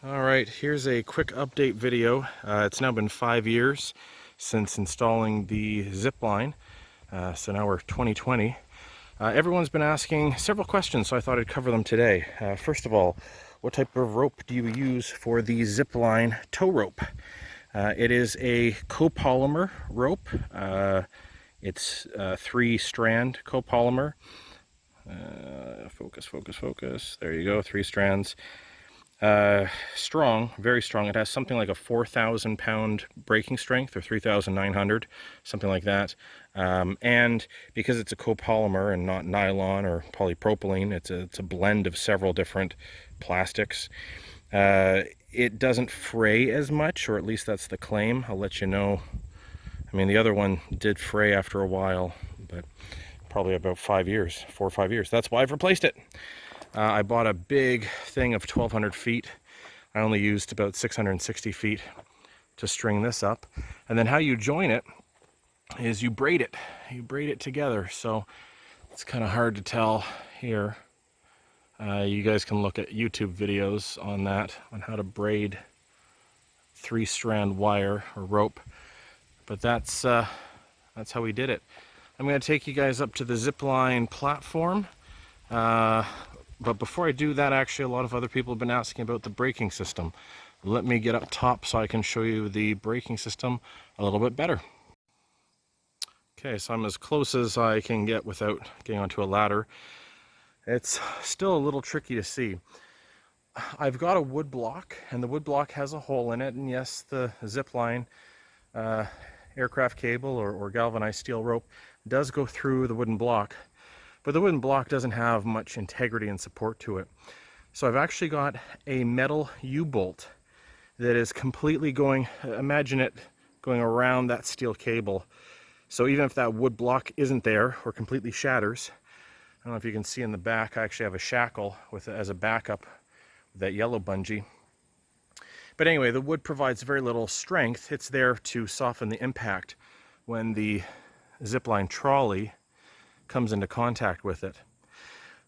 All right, here's a quick update video. It's now been 5 years since installing the Zipline, so now we're 2020. Everyone's been asking several questions, so I thought I'd cover them today. First of all, what type of rope do you use for the Zipline tow rope? It is a copolymer rope. It's 3-strand copolymer. Focus. There you go, 3 strands. Strong, very strong. It has something like a 4,000 pound braking strength, or 3,900, something like that. And because it's a copolymer and not nylon or polypropylene, it's a blend of several different plastics. It doesn't fray as much, or at least that's the claim. I'll let you know. I mean, the other one did fray after a while, but probably about 4 or 5 years. That's why I've replaced it. I bought a big thing of 1,200 feet. I only used about 660 feet to string this up. And then how you join it is you braid it. You braid it together. So it's kind of hard to tell here. You guys can look at YouTube videos on that, on how to braid 3-strand wire or rope. But that's how we did it. I'm going to take you guys up to the Zipline platform. But before I do that, actually, a lot of other people have been asking about the braking system. Let me get up top so I can show you the braking system a little bit better. Okay, so I'm as close as I can get without getting onto a ladder. It's still a little tricky to see. I've got a wood block, and the wood block has a hole in it, and yes, the Zipline aircraft cable or galvanized steel rope does go through the wooden block. But the wooden block doesn't have much integrity and support to it. So I've actually got a metal U-bolt that is completely going, imagine it going around that steel cable. So even if that wood block isn't there or completely shatters, I don't know if you can see in the back, I actually have a shackle with as a backup, that yellow bungee. But anyway, the wood provides very little strength. It's there to soften the impact when the Zipline trolley comes into contact with it.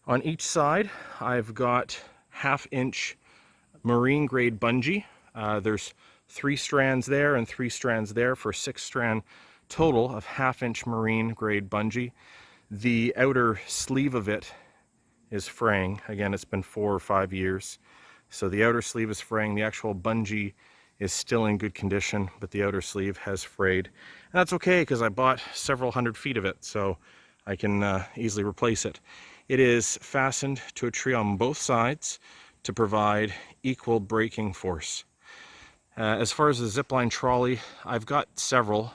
On each side, I've got 1/2-inch marine grade bungee. There's 3 strands there and 3 strands there for a 6-strand total of 1/2-inch marine grade bungee. The outer sleeve of it is fraying. Again, it's been 4 or 5 years. So the outer sleeve is fraying. The actual bungee is still in good condition, but the outer sleeve has frayed. And that's okay, because I bought several hundred feet of it, so I can easily replace it. It is fastened to a tree on both sides to provide equal braking force. As far as the Zipline trolley, I've got several.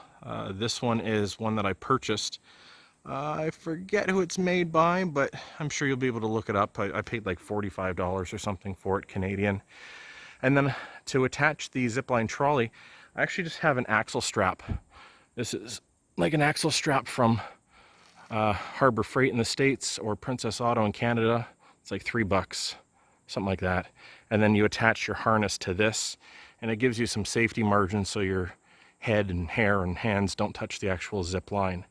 This one is one that I purchased. I forget who it's made by, but I'm sure you'll be able to look it up. I paid like $45 or something for it, Canadian. And then to attach the Zipline trolley, I actually just have an axle strap. This is like an axle strap from Harbor Freight in the States or Princess Auto in Canada. It's like $3, something like that. And then you attach your harness to this, and it gives you some safety margins so your head and hair and hands don't touch the actual zip line.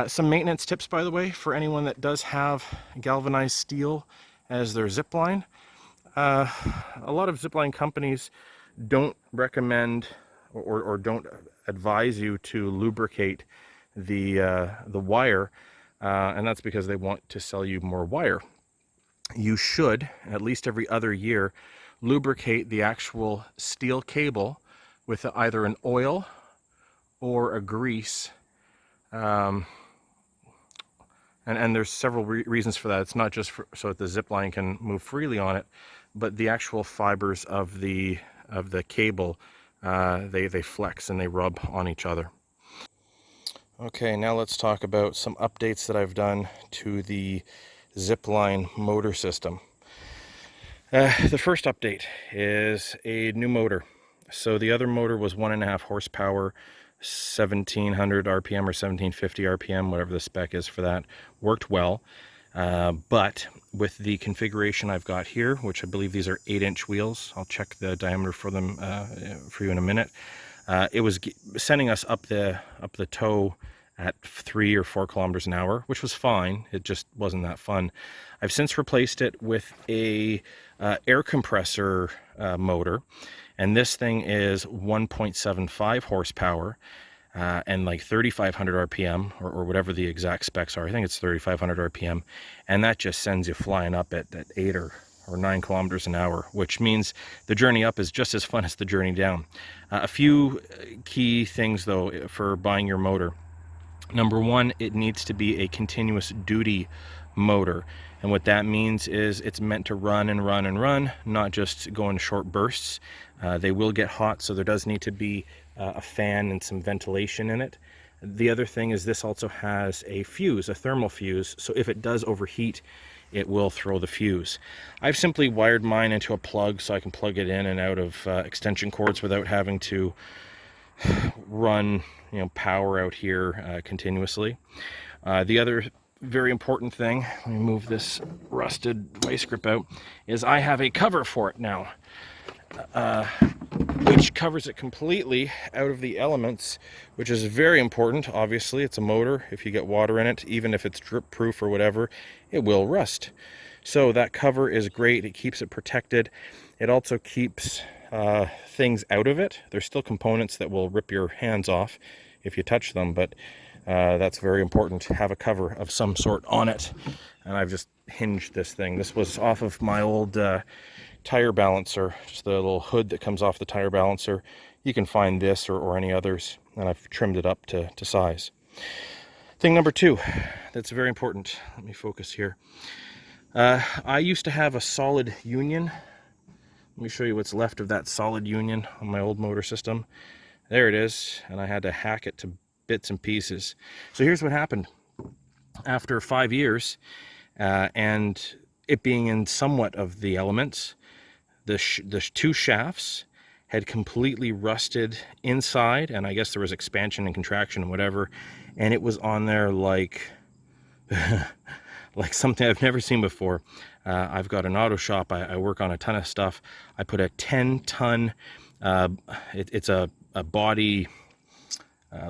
Some maintenance tips, by the way, for anyone that does have galvanized steel as their zip line. A lot of zipline companies don't recommend or don't advise you to lubricate the wire, and that's because they want to sell you more wire. You should, at least every other year, lubricate the actual steel cable with either an oil or a grease. And there's several reasons for that. It's not just so that the zip line can move freely on it, but the actual fibers of the cable, they flex and they rub on each other. Okay, now let's talk about some updates that I've done to the Zipline motor system. The first update is a new motor. So the other motor was 1.5 horsepower, 1700 RPM or 1750 RPM, whatever the spec is for that. Worked well, but with the configuration I've got here, which I believe these are 8-inch wheels, I'll check the diameter for them for you in a minute. It was sending us up the tow at 3 or 4 kilometers an hour, which was fine. It just wasn't that fun. I've since replaced it with a air compressor motor, and this thing is 1.75 horsepower and like 3,500 RPM or whatever the exact specs are. I think it's 3,500 RPM, and that just sends you flying up at 8 or 9 kilometers an hour, which means the journey up is just as fun as the journey down. A few key things though for buying your motor. Number one, it needs to be a continuous duty motor. And what that means is it's meant to run and run and run, not just go in short bursts. They will get hot, so there does need to be a fan and some ventilation in it. The other thing is this also has a fuse, a thermal fuse, so if it does overheat, it will throw the fuse. I've simply wired mine into a plug so I can plug it in and out of extension cords without having to run power out here continuously. The other very important thing, let me move this rusted vice grip out, is I have a cover for it now, which covers it completely out of the elements, which is very important. Obviously, it's a motor. If you get water in it, even if it's drip proof or whatever, it will rust. So that cover is great. It keeps it protected. It also keeps things out of it. There's still components that will rip your hands off if you touch them, but that's very important to have a cover of some sort on it. And I've just hinged this thing. This was off of my old tire balancer, just the little hood that comes off the tire balancer. You can find this or any others, and I've trimmed it up to size. Thing number two that's very important, let me focus here. I used to have a solid union. Let me show you what's left of that solid union on my old motor system. There it is, and I had to hack it to bits and pieces. So here's what happened. After 5 years, and it being in somewhat of the elements, the two shafts had completely rusted inside, and I guess there was expansion and contraction and whatever, and it was on there like like something I've never seen before. I've got an auto shop. I work on a ton of stuff. I put a 10-ton, it's a body,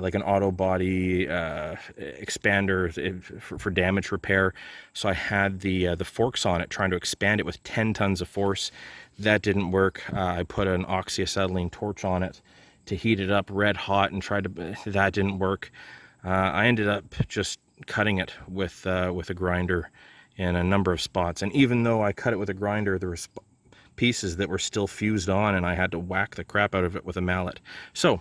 like an auto body expander for damage repair. So I had the forks on it, trying to expand it with 10 tons of force. That didn't work. I put an oxyacetylene torch on it to heat it up red hot and tried to, that didn't work. I ended up just cutting it with a grinder in a number of spots. And even though I cut it with a grinder, there were pieces that were still fused on, and I had to whack the crap out of it with a mallet. So, a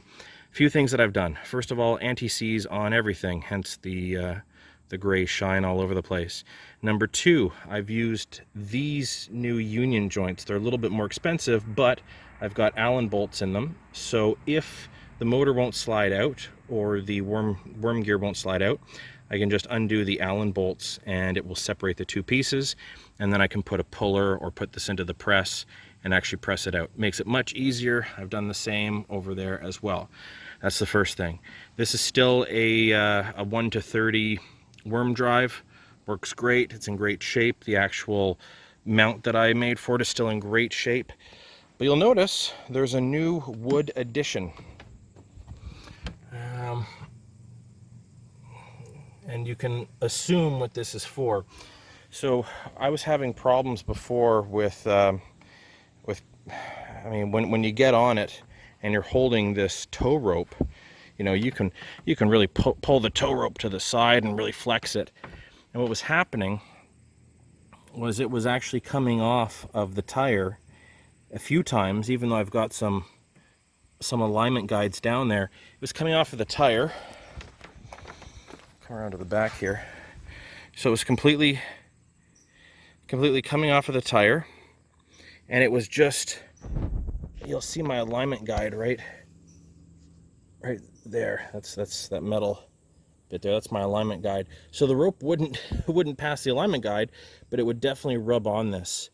few things that I've done. First of all, anti-seize on everything, hence the gray shine all over the place. Number two, I've used these new union joints. They're a little bit more expensive, but I've got Allen bolts in them. So if the motor won't slide out or the worm gear won't slide out, I can just undo the Allen bolts and it will separate the two pieces, and then I can put a puller or put this into the press and actually press it out. Makes it much easier. I've done the same over there as well. That's the first thing. This is still a 1-to-30 worm drive. Works great. It's in great shape. The actual mount that I made for it is still in great shape. But you'll notice there's a new wood addition. And you can assume what this is for. So I was having problems before with I mean, when you get on it and you're holding this tow rope, you can really pull the tow rope to the side and really flex it. And what was happening was it was actually coming off of the tire a few times, even though I've got some alignment guides down there. It was coming off of the tire. Come around to the back here. So it was completely coming off of the tire, and it was just, you'll see my alignment guide right there. That's that metal bit there. That's my alignment guide. So the rope wouldn't pass the alignment guide, but it would definitely rub on this.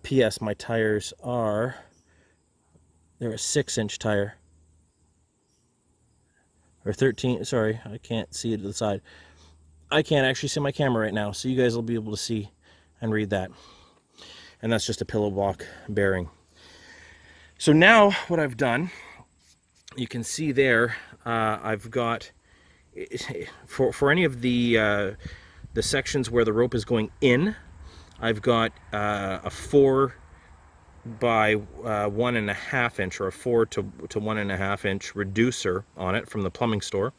P.S. my tires they're a 6-inch tire. Or 13, sorry, I can't see it to the side. I can't actually see my camera right now, so you guys will be able to see and read that. And that's just a pillow block bearing. So now what I've done, you can see there, I've got for any of the sections where the rope is going in, I've got a 4 by 1.5 inch, or a 4 to 1.5 inch reducer on it from the plumbing store.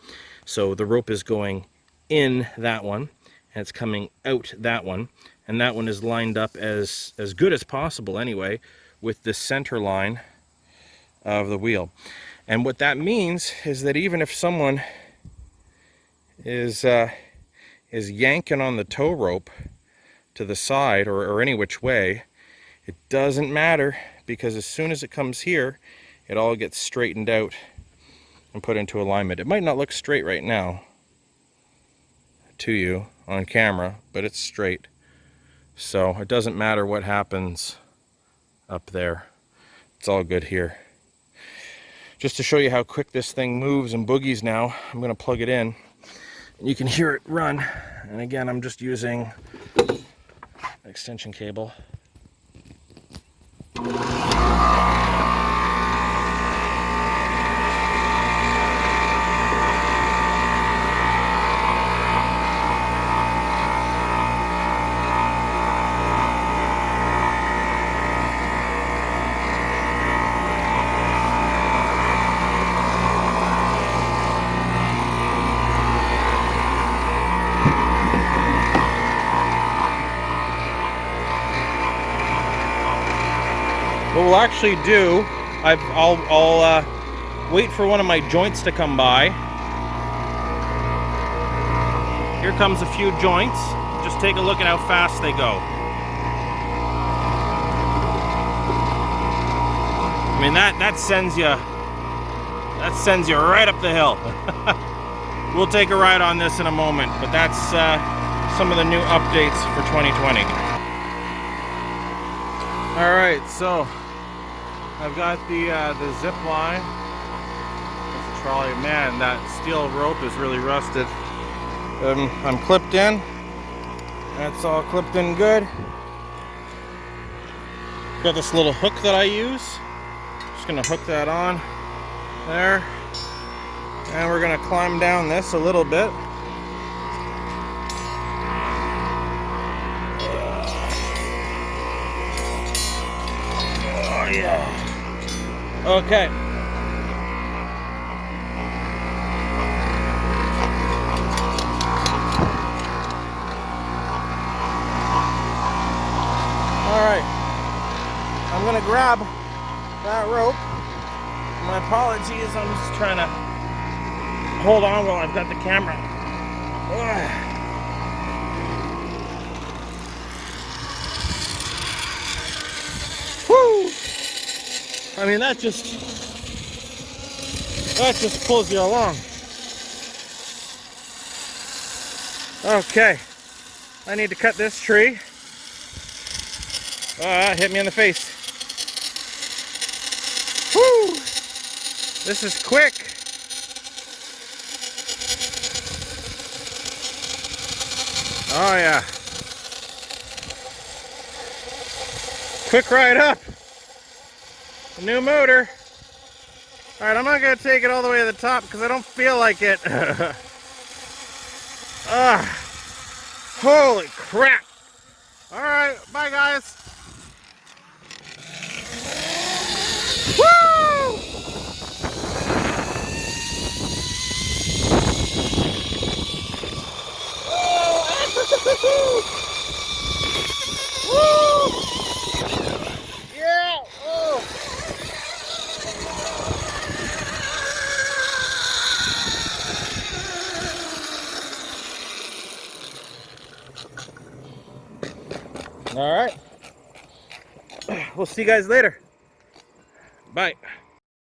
So the rope is going in that one, and it's coming out that one, and that one is lined up as good as possible anyway with the center line of the wheel. And what that means is that even if someone is yanking on the tow rope to the side or any which way, it doesn't matter, because as soon as it comes here, it all gets straightened out and put into alignment. It might not look straight right now to you on camera, but it's straight. So it doesn't matter what happens up there. It's all good here. Just to show you how quick this thing moves and boogies now, I'm going to plug it in, and you can hear it run. And again, I'm just using an extension cable. What we'll actually do, I'll wait for one of my joints to come by. Here comes a few joints. Just take a look at how fast they go. I mean, that sends you right up the hill. We'll take a ride on this in a moment, but that's some of the new updates for 2020. All right, so I've got the Zipline. That's a trolley. Man, that steel rope is really rusted. I'm clipped in. That's all clipped in good. Got this little hook that I use. Just gonna hook that on there. And we're gonna climb down this a little bit. Oh yeah. Okay. All right. I'm gonna grab that rope. My apologies, I'm just trying to hold on while I've got the camera. Ugh. Woo! I mean, that just pulls you along. Okay, I need to cut this tree. Hit me in the face. Woo! This is quick. Oh yeah. Quick ride up. A new motor. All right, I'm not gonna take it all the way to the top because I don't feel like it. Holy crap. All right, bye guys. Woo! Woo! Yeah! Oh! All right. We'll see you guys later. Bye.